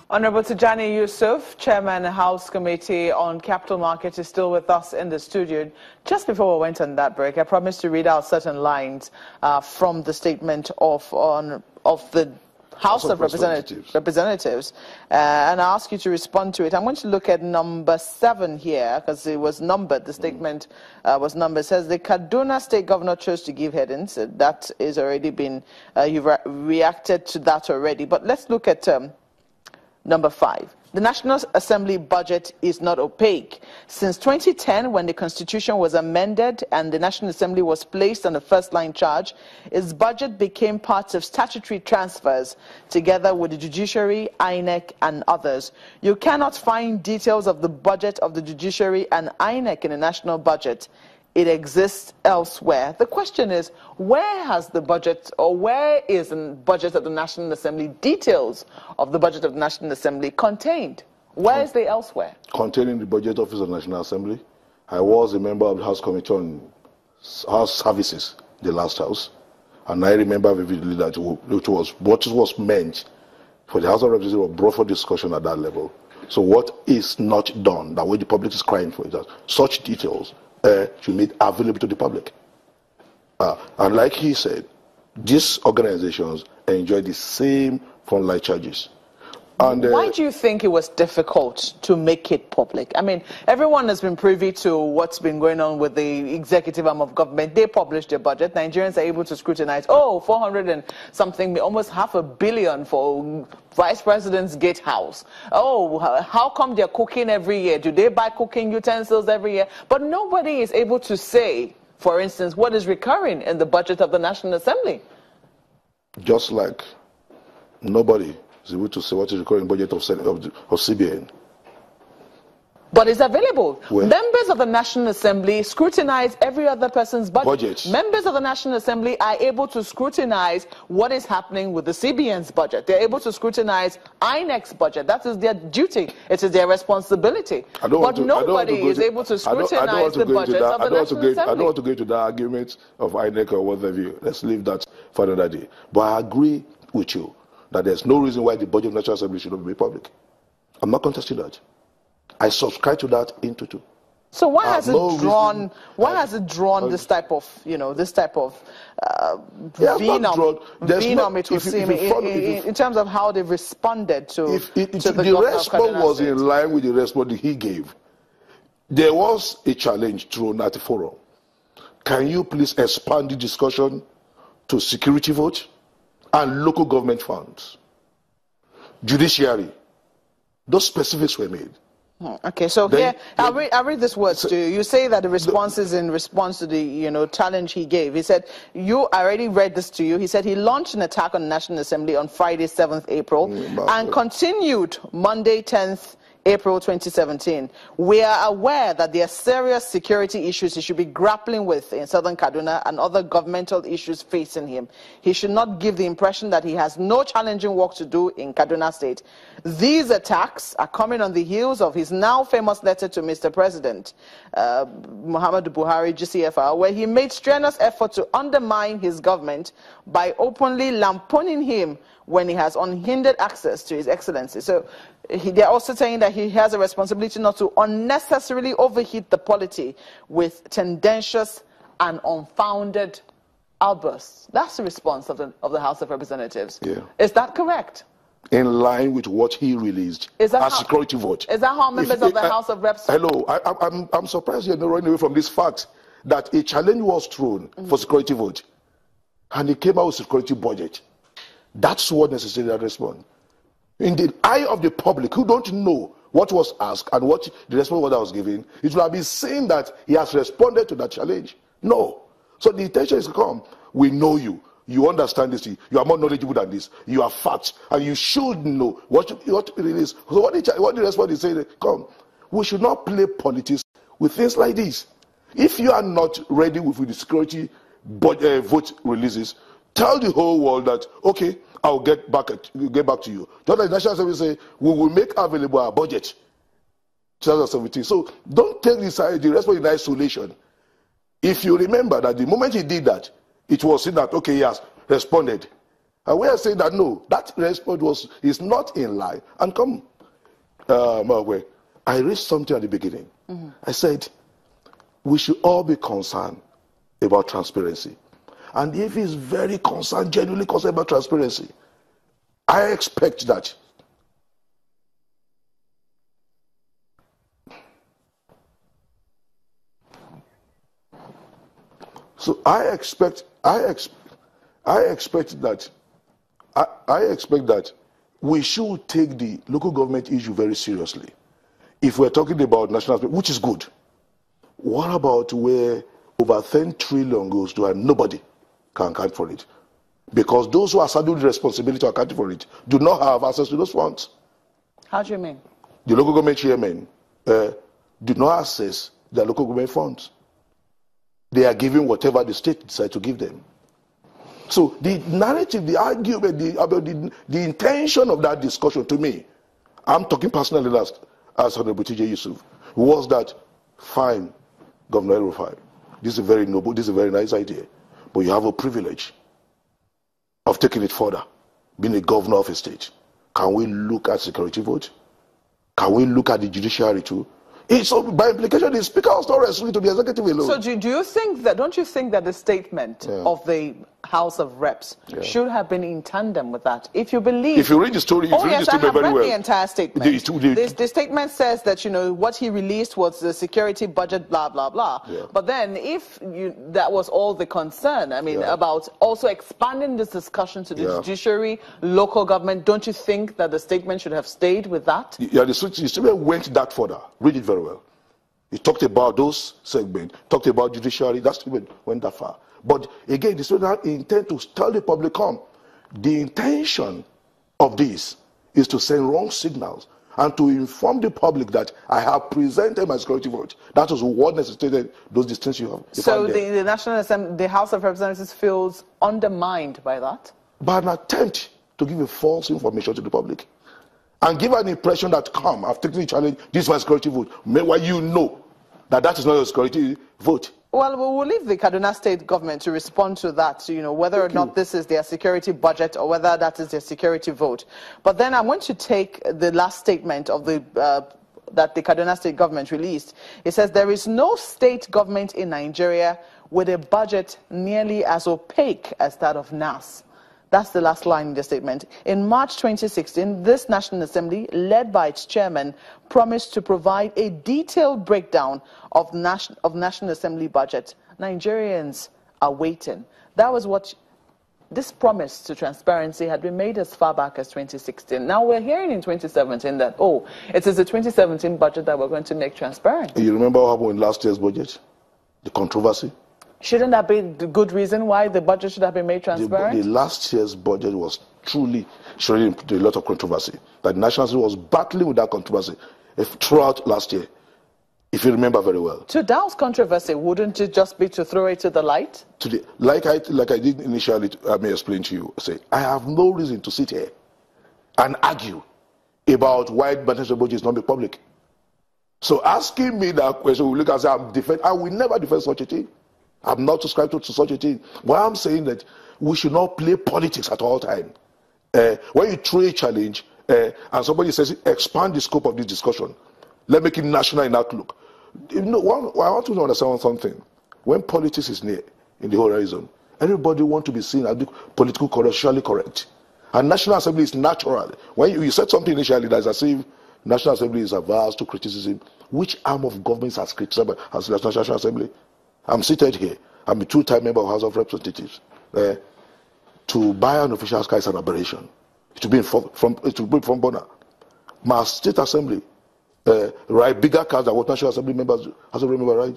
Honorable Tajudeen Yusuf, Chairman House Committee on Capital Markets, is still with us in the studio. Just before we went on that break, I promised to read out certain lines from the statement of the House of Representatives, and I ask you to respond to it. I'm going to look at number 7 here because it was numbered. The statement was numbered. It says the Kaduna State Governor chose to give headings. That is already been, you've reacted to that already. But let's look at number 5. The National Assembly budget is not opaque. Since 2010, when the Constitution was amended and the National Assembly was placed on the first-line charge, its budget became part of statutory transfers, together with the judiciary, INEC, and others. You cannot find details of the budget of the judiciary and INEC in the national budget. It exists elsewhere. The question is, where has the budget, or where is the budget of the National Assembly, details of the budget of the National Assembly contained? Where is they elsewhere? Containing the budget office of the National Assembly. I was a member of the House Committee on House Services, the last House, and I remember vividly that it was what was meant for the House of Representatives was brought for discussion at that level. So what is not done, that way the public is crying for, is that such details should be made available to the public. And like he said, these organizations enjoy the same frontline charges. And, why do you think it was difficult to make it public? I mean, everyone has been privy to what's been going on with the executive arm of government. They published their budget. Nigerians are able to scrutinize, 400 and something, almost $500 million for Vice President's gatehouse. How come they're cooking every year? Do they buy cooking utensils every year? But nobody is able to say, for instance, what is recurring in the budget of the National Assembly. Just like nobody is able to say what is recurring budget of CBN. But it's available. Where? Members of the National Assembly scrutinize every other person's budget. Members of the National Assembly are able to scrutinize what is happening with the CBN's budget. They're able to scrutinize INEC's budget. That is their duty. It is their responsibility. But nobody is able to scrutinize the budget of the National Assembly. I don't want to go into that argument of INEC or whatever. Let's leave that for another day. But I agree with you that there's no reason why the budget of the National Assembly should not be made public. I'm not contesting that. I subscribe to that into two. So why has it drawn? Why has it drawn this type of, venom? It would seem in terms of how they've responded to the response was in line with the response he gave. There was a challenge thrown at the forum. Can you please expand the discussion to security vote and local government funds, judiciary? Those specifics were made. Okay, so here I'll read this words to you. You say that the response is in response to the challenge he gave. He said, I already read this to you. He said he launched an attack on the National Assembly on Friday, 7th April, and continued Monday, 10th April 2017. We are aware that there are serious security issues he should be grappling with in southern Kaduna and other governmental issues facing him. He should not give the impression that he has no challenging work to do in Kaduna State. These attacks are coming on the heels of his now famous letter to Mr. President Muhammadu Buhari, GCFR, where he made strenuous effort to undermine his government by openly lampooning him when he has unhindered access to his excellency. So they're also saying that he has a responsibility not to unnecessarily overheat the polity with tendentious and unfounded outbursts. That's the response of the House of Representatives. Yeah. Is that correct? In line with what he released as security vote. Is that how members of the House of Reps... Hello, I'm surprised you're not running away from this fact that a challenge was thrown for security vote and he came out with security budget. That's what necessarily respond. In the eye of the public who don't know what was asked and what the response that was given, it will have been seen that he has responded to that challenge. No. So the intention is to come. We know you. You understand this. You are more knowledgeable than this. You are facts. And you should know what it is. So what the response is saying, come, we should not play politics with things like this. If you are not ready with the security vote releases, tell the whole world that, okay, I'll get back to you. Just like the National Assembly say, we will make available our budget 2017. So don't take the response in isolation. If you remember that the moment he did that, it was seen that, okay, he has responded. And we are saying that no, that response is not in line. And come, I raised something at the beginning. I said, we should all be concerned about transparency. And if he's very concerned, genuinely concerned about transparency, I expect that I expect that we should take the local government issue very seriously. If we're talking about national, which is good, what about where over 10 trillion goes to and nobody can account for it? Because those who are saddled with the responsibility to account for it do not have access to those funds. How do you mean? The local government chairmen do not access their local government funds. They are giving whatever the state decides to give them. So the narrative, the argument, the intention of that discussion, to me, I'm talking personally last, as Honorable T.J. Yusuf, was that, fine, Governor El-Rufai, this is a very noble, this is a very nice idea, but you have a privilege of taking it further, being a governor of a state. Can we look at security vote? Can we look at the judiciary too? So by implication, the speaker was not restricted to the executive alone. So do you think that, don't you think that the statement of the House of Reps should have been in tandem with that? If you believe... If you read the story, I have very read well. The entire statement. The statement says that, you know, what he released was the security budget, blah, blah, blah. But then if that was all the concern, I mean, about also expanding this discussion to the judiciary, local government, don't you think that the statement should have stayed with that? Yeah, the statement went that further. Read it very well. He talked about those segments, talked about judiciary, that statement went that far. But again, the statement intend to tell the public, come, the intention of this is to send wrong signals and to inform the public that I have presented my security vote. That was what necessitated those distinctions you have. So the National Assembly, the House of Representatives feels undermined by that? By an attempt to give a false information to the public and give an impression that, come, I've taken the challenge, this is my security vote. Meanwhile, you know that that is not your security vote. Well, we'll leave the Kaduna State government to respond to that, you know, whether or not this is their security budget or whether that is their security vote. But then I want to take the last statement of the that the Kaduna State government released. It says there is no state government in Nigeria with a budget nearly as opaque as that of NAS. That's the last line in the statement. In March 2016, this National Assembly, led by its chairman, promised to provide a detailed breakdown of National Assembly budget. Nigerians are waiting. That was what this promise to transparency had been made as far back as 2016. Now we're hearing in 2017 that, oh, it is the 2017 budget that we're going to make transparent. You remember what happened in last year's budget? The controversy? Shouldn't that be the good reason why the budget should have been made transparent? The last year's budget was truly showing a lot of controversy. That the National Assembly was battling with that controversy throughout last year, if you remember very well. To douse controversy, wouldn't it just be to throw it to the light? Like I did initially, I may explain to you, say, I have no reason to sit here and argue about why the national budget is not made public. So asking me that question, we look and say, I will never defend such a thing. I'm not subscribed to such a thing. But I'm saying that we should not play politics at all times. When you throw a challenge and somebody says, expand the scope of this discussion, let's make it national in outlook. You know, I want to understand something. When politics is near in the horizon, everybody wants to be seen as politically correct, socially correct. And National Assembly is natural. When you said something initially that's as if National Assembly is averse to criticism, which arm of government has criticized as the National Assembly? I'm seated here. I'm a two-time member of House of Representatives. To buy an official car is an aberration. It will be from Bona. My state assembly, right, bigger cars than what National Assembly members has to remember, right?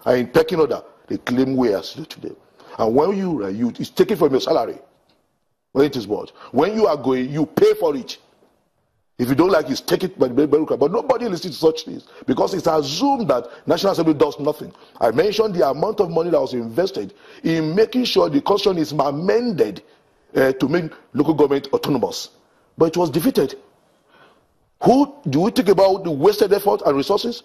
And in pecking order, they claim we are still today. And when you it's taken from your salary when it is bought. When you are going, you pay for it. If you don't like it, take it by the bureaucrat. But nobody listens to such things because it's assumed that National Assembly does nothing. I mentioned the amount of money that was invested in making sure the constitution is amended to make local government autonomous. But it was defeated. Who do we think about the wasted effort and resources?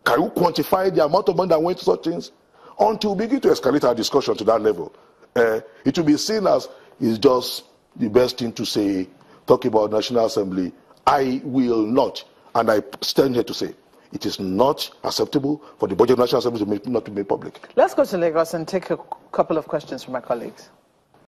Can you quantify the amount of money that went to such things? Until we begin to escalate our discussion to that level, it will be seen as is just the best thing to say, talk about National Assembly. I will not, and I stand here to say, it is not acceptable for the budget of National Assembly not to be made public. Let's go to Lagos and take a couple of questions from my colleagues.